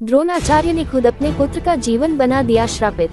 द्रोणाचार्य ने खुद अपने पुत्र का जीवन बना दिया श्रापित।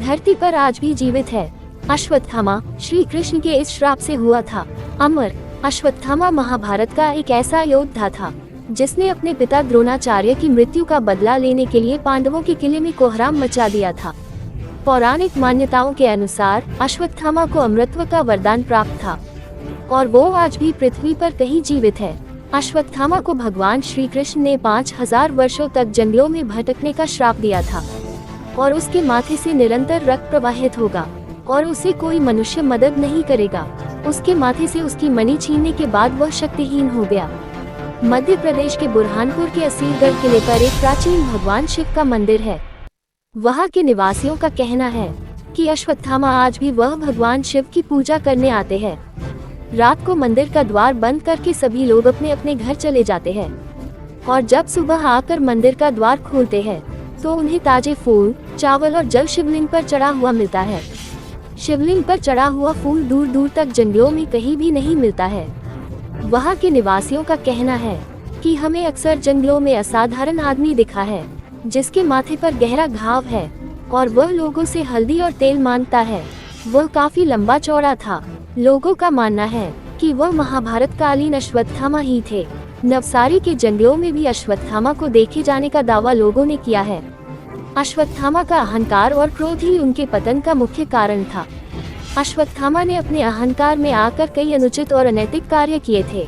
धरती पर आज भी जीवित है। अश्वत्थामा श्री कृष्ण के इस श्राप से हुआ था अमर। अश्वत्थामा महाभारत का एक ऐसा योद्धा था जिसने अपने पिता द्रोणाचार्य की मृत्यु का बदला लेने के लिए पांडवों के किले में कोहराम मचा दिया था। पौराणिक मान्यताओं के अनुसार अश्वत्थामा को अमरत्व का वरदान प्राप्त था और वो आज भी पृथ्वी पर कहीं जीवित है। अश्वत्थामा को भगवान श्री कृष्ण ने 5000 वर्षों तक जंगलों में भटकने का श्राप दिया था और उसके माथे से निरंतर रक्त प्रवाहित होगा और उसे कोई मनुष्य मदद नहीं करेगा। उसके माथे से उसकी मणि छीनने के बाद वह शक्तिहीन हो गया। मध्य प्रदेश के बुरहानपुर के असीरगढ़ किले पर एक प्राचीन भगवान शिव का मंदिर है। वहाँ के निवासियों का कहना है कि अश्वत्थामा आज भी वह भगवान शिव की पूजा करने आते हैं। रात को मंदिर का द्वार बंद करके सभी लोग अपने अपने घर चले जाते हैं और जब सुबह आकर मंदिर का द्वार खोलते हैं तो उन्हें ताजे फूल, चावल और जल शिवलिंग पर चढ़ा हुआ मिलता है। शिवलिंग पर चढ़ा हुआ फूल दूर दूर तक जंगलों में कहीं भी नहीं मिलता है। वहाँ के निवासियों का कहना है कि हमें अक्सर जंगलों में असाधारण आदमी दिखा है जिसके माथे पर गहरा घाव है और वह लोगों से हल्दी और तेल मांगता है। वह काफी लंबा चौड़ा था। लोगों का मानना है कि वह महाभारत कालीन अश्वत्थामा ही थे। नवसारी के जंगलों में भी अश्वत्थामा को देखे जाने का दावा लोगों ने किया है। अश्वत्थामा का अहंकार और क्रोध ही उनके पतन का मुख्य कारण था। अश्वत्थामा ने अपने अहंकार में आकर कई अनुचित और अनैतिक कार्य किए थे।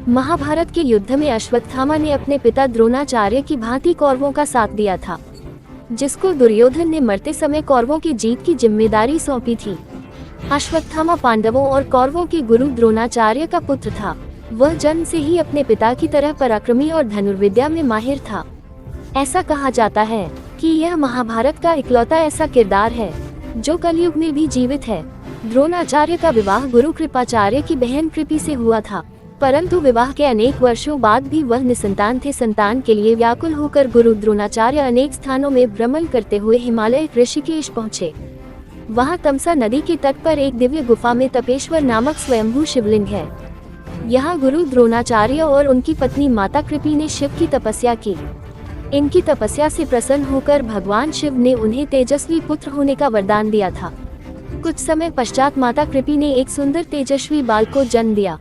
महाभारत के युद्ध में अश्वत्थामा ने अपने पिता द्रोणाचार्य की भांति कौरवों का साथ दिया था, जिसको दुर्योधन ने मरते समय कौरवों की जीत की जिम्मेदारी सौंपी थी। अश्वत्थामा पांडवों और कौरवों के गुरु द्रोणाचार्य का पुत्र था। वह जन्म से ही अपने पिता की तरह पराक्रमी और धनुर्विद्या में माहिर था। ऐसा कहा जाता है कि यह महाभारत का इकलौता ऐसा किरदार है जो कलयुग में भी जीवित है। द्रोणाचार्य का विवाह गुरु कृपाचार्य की बहन कृपि से हुआ था, परंतु विवाह के अनेक वर्षों बाद भी वह निसंतान थे। संतान के लिए व्याकुल होकर गुरु द्रोणाचार्य अनेक स्थानों में भ्रमण करते हुए हिमालय ऋषिकेश पहुँचे। वहाँ तमसा नदी के तट पर एक दिव्य गुफा में तपेश्वर नामक स्वयंभू शिवलिंग है। यहाँ गुरु द्रोणाचार्य और उनकी पत्नी माता कृपि ने शिव की तपस्या की। इनकी तपस्या से प्रसन्न होकर भगवान शिव ने उन्हें तेजस्वी पुत्र होने का वरदान दिया था। कुछ समय पश्चात माता कृपि ने एक सुंदर तेजस्वी बाल को जन्म दिया।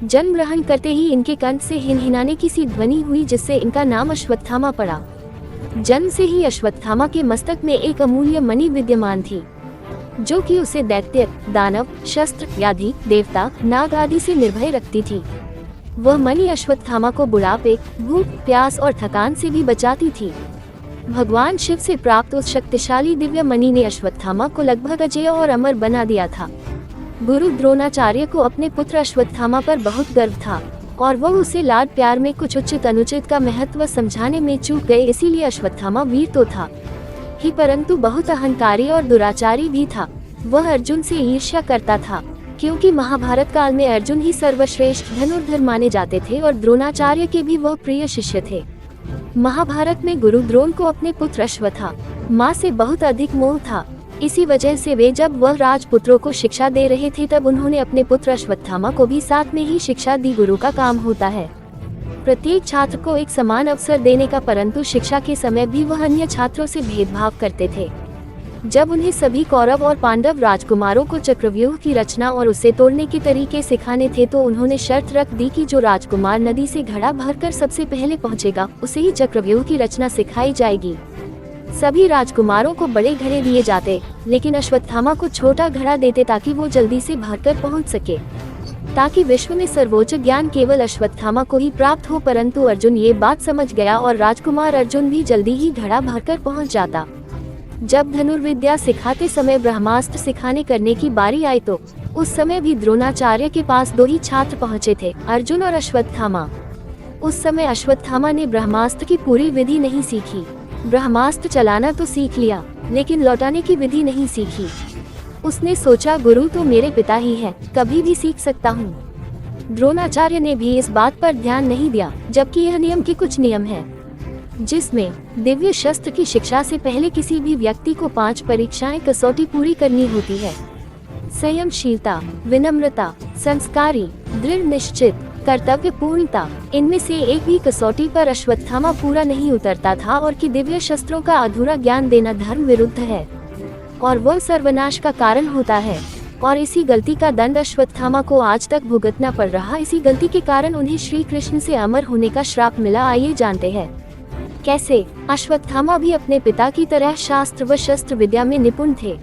जन्म ग्रहण करते ही इनके कंठ से हिनहिनाने की सी ध्वनि हुई, जिससे इनका नाम अश्वत्थामा पड़ा। जन्म से ही अश्वत्थामा के मस्तक में एक अमूल्य मणि विद्यमान थी, जो कि उसे दैत्य, दानव, शस्त्र, व्याधि, देवता, नाग आदि से निर्भय रखती थी। वह मणि अश्वत्थामा को बुढ़ापे, भूख, प्यास और थकान से भी बचाती थी। भगवान शिव से प्राप्त उस शक्तिशाली दिव्य मणि ने अश्वत्थामा को लगभग अजेय और अमर बना दिया था। गुरु द्रोणाचार्य को अपने पुत्र अश्वत्थामा पर बहुत गर्व था और वह उसे लाड प्यार में कुछ उचित अनुचित का महत्व समझाने में चूक गए। इसीलिए अश्वत्थामा वीर तो था ही, परंतु बहुत अहंकारी और दुराचारी भी था। वह अर्जुन से ईर्ष्या करता था, क्योंकि महाभारत काल में अर्जुन ही सर्वश्रेष्ठ धनुर्धर माने जाते थे और द्रोणाचार्य के भी वह प्रिय शिष्य थे। महाभारत में गुरु द्रोण को अपने पुत्र अश्वत्थामा से बहुत अधिक मोह था। इसी वजह से वे जब वह राजपुत्रों को शिक्षा दे रहे थे तब उन्होंने अपने पुत्र अश्वत्थामा को भी साथ में ही शिक्षा दी। गुरु का काम होता है प्रत्येक छात्र को एक समान अवसर देने का, परंतु शिक्षा के समय भी वह अन्य छात्रों से भेदभाव करते थे। जब उन्हें सभी कौरव और पांडव राजकुमारों को चक्रव्यूह की रचना और उसे तोड़ने के तरीके सिखाने थे, तो उन्होंने शर्त रख दी कि जो राजकुमार नदी से घड़ा भरकर सबसे पहले पहुंचेगा, उसे ही चक्रव्यूह की रचना सिखाई जाएगी। सभी राजकुमारों को बड़े घड़े दिए जाते, लेकिन अश्वत्थामा को छोटा घड़ा देते ताकि वो जल्दी से भरकर पहुंच सके, ताकि विश्व में सर्वोच्च ज्ञान केवल अश्वत्थामा को ही प्राप्त हो। परंतु अर्जुन ये बात समझ गया और राजकुमार अर्जुन भी जल्दी ही घड़ा भरकर पहुंच जाता। जब धनुर्विद्या सिखाते समय ब्रह्मास्त्र सिखाने करने की बारी आई तो उस समय भी द्रोणाचार्य के पास दो ही छात्र पहुंचे थे, अर्जुन और अश्वत्थामा। उस समय अश्वत्थामा ने ब्रह्मास्त्र की पूरी विधि नहीं सीखी। ब्रह्मास्त्र चलाना तो सीख लिया, लेकिन लौटाने की विधि नहीं सीखी। उसने सोचा गुरु तो मेरे पिता ही हैं, कभी भी सीख सकता हूँ। द्रोणाचार्य ने भी इस बात पर ध्यान नहीं दिया, जबकि यह नियम के कुछ नियम हैं, जिसमें दिव्य शस्त्र की शिक्षा से पहले किसी भी व्यक्ति को 5 परीक्षाएं कसौटी पूरी करनी होती है। संयमशीलता, विनम्रता, संस्कारी, दृढ़ निश्चित, कर्तव्य पूर्णता, इनमें से एक भी कसौटी पर अश्वत्थामा पूरा नहीं उतरता था और कि दिव्य शस्त्रों का अधूरा ज्ञान देना धर्म विरुद्ध है और वह सर्वनाश का कारण होता है। और इसी गलती का दंड अश्वत्थामा को आज तक भुगतना पड़ रहा। इसी गलती के कारण उन्हें श्री कृष्ण से अमर होने का श्राप मिला। आइए जानते हैं कैसे। अश्वत्थामा भी अपने पिता की तरह शास्त्र व शस्त्र विद्या में निपुण थे।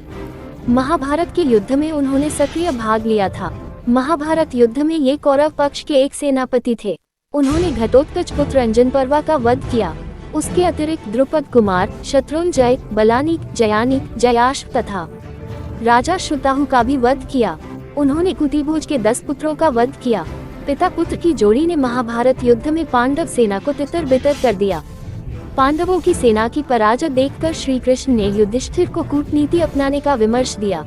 महाभारत के युद्ध में उन्होंने सक्रिय भाग लिया था। महाभारत युद्ध में ये कौरव पक्ष के एक सेनापति थे। उन्होंने घटोत्कच पुत्र अंजनपर्वा का वध किया। उसके अतिरिक्त द्रुपद कुमार, शत्रुंजय, बलानीक, जयानीक, जयाश्व तथा राजा श्रुताहु का भी वध किया। उन्होंने कुतिभोज के 10 पुत्रों का वध किया। पिता पुत्र की जोड़ी ने महाभारत युद्ध में पांडव सेना को तितर बितर कर दिया। पांडवों की सेना की पराजय देखकर श्री कृष्ण ने युधिष्ठिर को कूटनीति अपनाने का विमर्श दिया।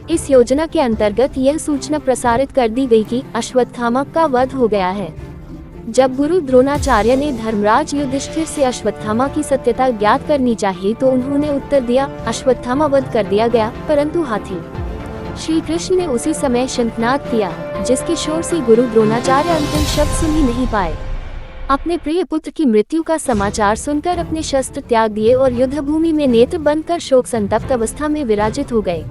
इस योजना के अंतर्गत यह सूचना प्रसारित कर दी गई कि अश्वत्थामा का वध हो गया है। जब गुरु द्रोणाचार्य ने धर्मराज युधिष्ठिर से अश्वत्थामा की सत्यता ज्ञात करनी चाहिए तो उन्होंने उत्तर दिया, अश्वत्थामा वध कर दिया गया, परंतु हाथी। श्री कृष्ण ने उसी समय शंखनाद किया, जिसके शोर से गुरु द्रोणाचार्य अंतिम शब्द सुन ही नहीं पाए। अपने प्रिय पुत्र की मृत्यु का समाचार सुनकर अपने शस्त्र त्याग दिए और युद्धभूमि में नेत्र बंद कर शोक संतप्त अवस्था में विराजित हो गए।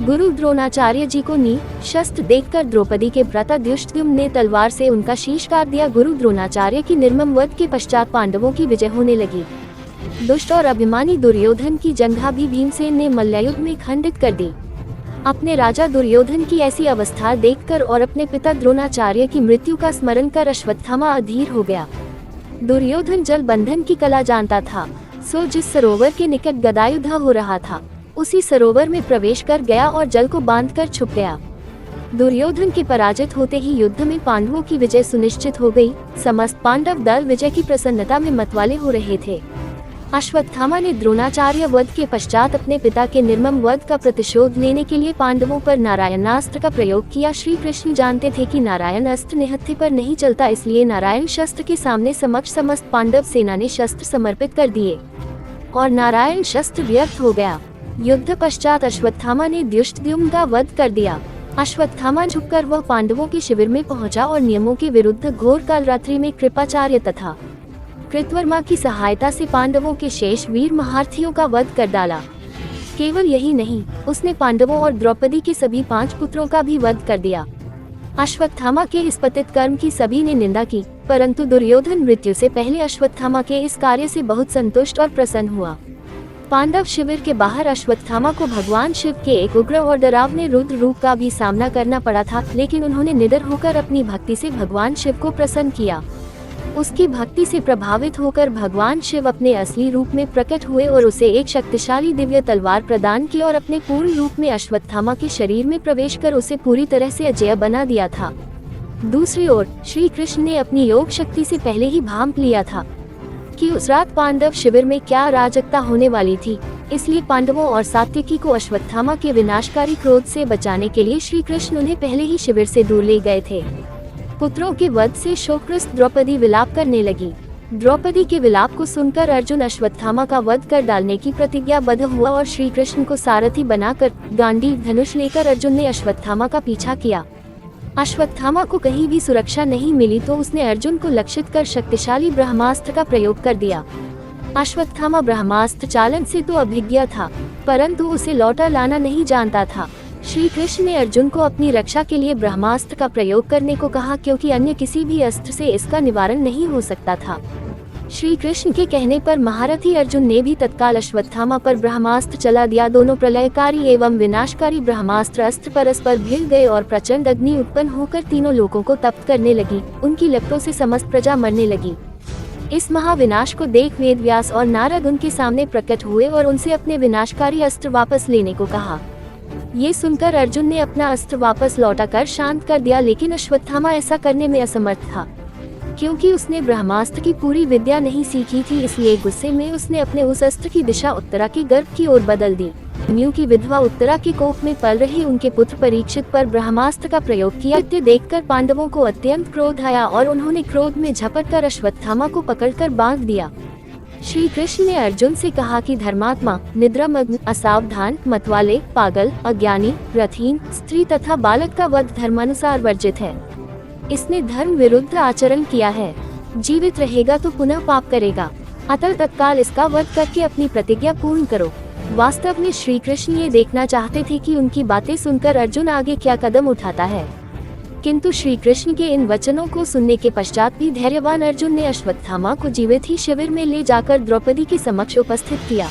गुरु द्रोणाचार्य जी को शस्त्र देखकर द्रौपदी के भ्राता दुष्टद्युम्न ने तलवार से उनका शीश काट दिया। गुरु द्रोणाचार्य की निर्मम वध के पश्चात पांडवों की विजय होने लगी। दुष्ट और अभिमानी दुर्योधन की जंघा भी भीमसेन ने मल्लयुद्ध में खंडित कर दी। अपने राजा दुर्योधन की ऐसी अवस्था देखकर और अपने पिता द्रोणाचार्य की मृत्यु का स्मरण कर अश्वत्थामा अधीर हो गया। दुर्योधन जल बंधन की कला जानता था, सो जिस सरोवर के निकट गदायुद्ध हो रहा था उसी सरोवर में प्रवेश कर गया और जल को बांधकर छुप गया। दुर्योधन के पराजित होते ही युद्ध में पांडवों की विजय सुनिश्चित हो गई। समस्त पांडव दल विजय की प्रसन्नता में मतवाले हो रहे थे। अश्वत्थामा ने द्रोणाचार्य वध के पश्चात अपने पिता के निर्मम वध का प्रतिशोध लेने के लिए पांडवों पर नारायणास्त्र का प्रयोग किया। श्री कृष्ण जानते थे कि नारायण अस्त्र निहत्थे पर नहीं चलता, इसलिए नारायण शस्त्र के सामने समस्त पांडव सेना ने शस्त्र समर्पित कर दिए और नारायण शस्त्र व्यर्थ हो गया। युद्ध पश्चात अश्वत्थामा ने दुष्टद्युम्न का वध कर दिया। अश्वत्थामा झुककर वह पांडवों के शिविर में पहुंचा और नियमों के विरुद्ध घोर कालरात्रि में कृपाचार्य तथा कृतवर्मा की सहायता से पांडवों के शेष वीर महारथियों का वध कर डाला। केवल यही नहीं, उसने पांडवों और द्रौपदी के सभी 5 पुत्रों का भी वध कर दिया। अश्वत्थामा के इस पतित कर्म की सभी ने निंदा की, परंतु दुर्योधन मृत्यु से पहले अश्वत्थामा के इस कार्य से बहुत संतुष्ट और प्रसन्न हुआ। पांडव शिविर के बाहर अश्वत्थामा को भगवान शिव के एक उग्र और डरावने रुद्र रूप का भी सामना करना पड़ा था, लेकिन उन्होंने निडर होकर अपनी भक्ति से भगवान शिव को प्रसन्न किया। उसकी भक्ति से प्रभावित होकर भगवान शिव अपने असली रूप में प्रकट हुए और उसे एक शक्तिशाली दिव्य तलवार प्रदान की और अपने पूर्ण रूप में अश्वत्थामा के शरीर में प्रवेश कर उसे पूरी तरह से अजेय बना दिया था। दूसरी ओर श्री कृष्ण ने अपनी योग शक्ति से पहले ही भांप लिया था कि उस रात पांडव शिविर में क्या अराजकता होने वाली थी, इसलिए पांडवों और सात्विकी को अश्वत्थामा के विनाशकारी क्रोध से बचाने के लिए श्री कृष्ण उन्हें पहले ही शिविर से दूर ले गए थे। पुत्रों के वध से शोकग्रस्त द्रौपदी विलाप करने लगी। द्रौपदी के विलाप को सुनकर अर्जुन अश्वत्थामा का वध कर डालने की प्रतिज्ञाबद्ध हुआ और श्री कृष्ण को सारथी बनाकर गांडीव धनुष लेकर अर्जुन ने अश्वत्थामा का पीछा किया। अश्वत्थामा को कहीं भी सुरक्षा नहीं मिली तो उसने अर्जुन को लक्षित कर शक्तिशाली ब्रह्मास्त्र का प्रयोग कर दिया। अश्वत्थामा ब्रह्मास्त्र चालन से तो अभिज्ञ था, परंतु उसे लौटा लाना नहीं जानता था। श्री कृष्ण ने अर्जुन को अपनी रक्षा के लिए ब्रह्मास्त्र का प्रयोग करने को कहा, क्योंकि अन्य किसी भी अस्त्र से इसका निवारण नहीं हो सकता था। श्री कृष्ण के कहने पर महारथी अर्जुन ने भी तत्काल अश्वत्थामा पर ब्रह्मास्त्र चला दिया। दोनों प्रलयकारी एवं विनाशकारी ब्रह्मास्त्र अस्त्र परस्पर भिड़ गए और प्रचंड अग्नि उत्पन्न होकर तीनों लोगों को तप्त करने लगी। उनकी लपटों से समस्त प्रजा मरने लगी। इस महाविनाश को देख वेदव्यास और नारद उनके सामने प्रकट हुए और उनसे अपने विनाशकारी अस्त्र वापस लेने को कहा। ये सुनकर अर्जुन ने अपना अस्त्र वापस लौटाकर शांत कर दिया, लेकिन अश्वत्थामा ऐसा करने में असमर्थ था, क्योंकि उसने ब्रह्मास्त्र की पूरी विद्या नहीं सीखी थी। इसलिए गुस्से में उसने अपने उस अस्त्र की दिशा उत्तरा के गर्भ की ओर बदल दी। न्यू की विधवा उत्तरा के कोप में पल रहे उनके पुत्र परीक्षित पर ब्रह्मास्त्र का प्रयोग किया। इसे देखकर पांडवों को अत्यंत क्रोध आया और उन्होंने क्रोध में झपट कर अश्वत्थामा को पकड़कर बांध दिया। श्री कृष्ण ने अर्जुन से कहा कि धर्मात्मा, निद्रामग्न, असावधान, मतवाले, पागल, अज्ञानी, रथहीन, स्त्री तथा बालक का वध धर्मानुसार वर्जित है। इसने धर्म विरुद्ध आचरण किया है। जीवित रहेगा तो पुनः पाप करेगा, अतः तत्काल इसका वध करके अपनी प्रतिज्ञा पूर्ण करो। वास्तव में श्री कृष्ण ये देखना चाहते थे कि उनकी बातें सुनकर अर्जुन आगे क्या कदम उठाता है, किंतु श्री कृष्ण के इन वचनों को सुनने के पश्चात भी धैर्यवान अर्जुन ने अश्वत्थामा को जीवित ही शिविर में ले जाकर द्रौपदी के समक्ष उपस्थित किया।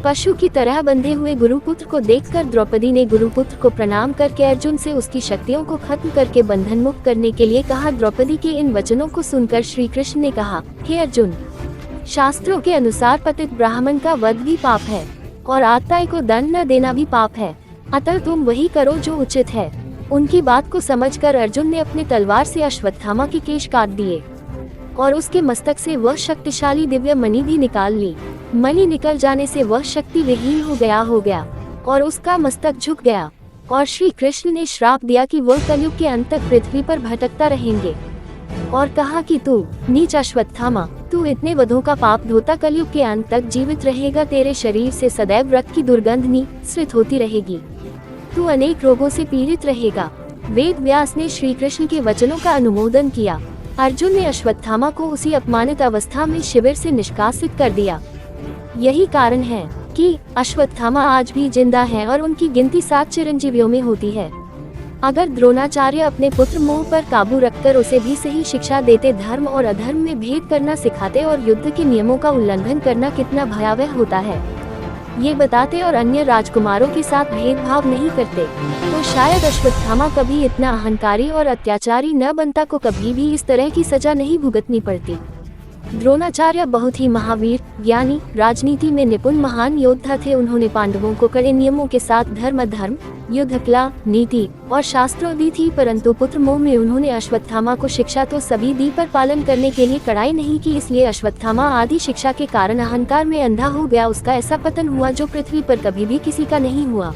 पशु की तरह बंधे हुए गुरुपुत्र को देखकर द्रौपदी ने गुरुपुत्र को प्रणाम करके अर्जुन से उसकी शक्तियों को खत्म करके बंधन मुक्त करने के लिए कहा। द्रौपदी के इन वचनों को सुनकर श्री कृष्ण ने कहा, हे अर्जुन, शास्त्रों के अनुसार पतित ब्राह्मण का वध भी पाप है और आत्ताई को दंड न देना भी पाप है, अतः तुम वही करो जो उचित है। उनकी बात को समझकर अर्जुन ने अपने तलवार से अश्वत्थामा के केश काट दिए और उसके मस्तक से वह शक्तिशाली दिव्य मणि भी निकाल ली। मणि निकल जाने से वह शक्ति विहीन हो गया और उसका मस्तक झुक गया और श्री कृष्ण ने श्राप दिया कि वह कलयुग के अंत तक पृथ्वी पर भटकता रहेंगे और कहा कि तू नीच अश्वत्थामा, तू इतने वधों का पाप धोता कलयुग के अंत तक जीवित रहेगा। तेरे शरीर से सदैव रक्त की दुर्गंध निःसृत होती रहेगी, तू अनेक रोगों से पीड़ित रहेगा। वेद व्यास ने श्री कृष्ण के वचनों का अनुमोदन किया। अर्जुन ने अश्वत्थामा को उसी अपमानित अवस्था में शिविर से निष्कासित कर दिया। यही कारण है कि अश्वत्थामा आज भी जिंदा है और उनकी गिनती 7 चिरंजीवियों में होती है। अगर द्रोणाचार्य अपने पुत्र मोह पर काबू रखकर उसे भी सही शिक्षा देते, धर्म और अधर्म में भेद करना सिखाते और युद्ध के नियमों का उल्लंघन करना कितना भयावह होता है ये बताते और अन्य राजकुमारों के साथ भेदभाव नहीं करते, तो शायद अश्वत्थामा कभी इतना अहंकारी और अत्याचारी न बनता, को कभी भी इस तरह की सजा नहीं भुगतनी पड़ती। द्रोणाचार्य बहुत ही महावीर, ज्ञानी, राजनीति में निपुण महान योद्धा थे। उन्होंने पांडवों को कड़े नियमों के साथ धर्म, अधर्म, युद्ध कला, नीति और शास्त्रों दी थी, परंतु पुत्र मोह में उन्होंने अश्वत्थामा को शिक्षा तो सभी दी पर पालन करने के लिए कड़ाई नहीं की। इसलिए अश्वत्थामा आदि शिक्षा के कारण अहंकार में अंधा हो गया। उसका ऐसा पतन हुआ जो पृथ्वी पर कभी भी किसी का नहीं हुआ।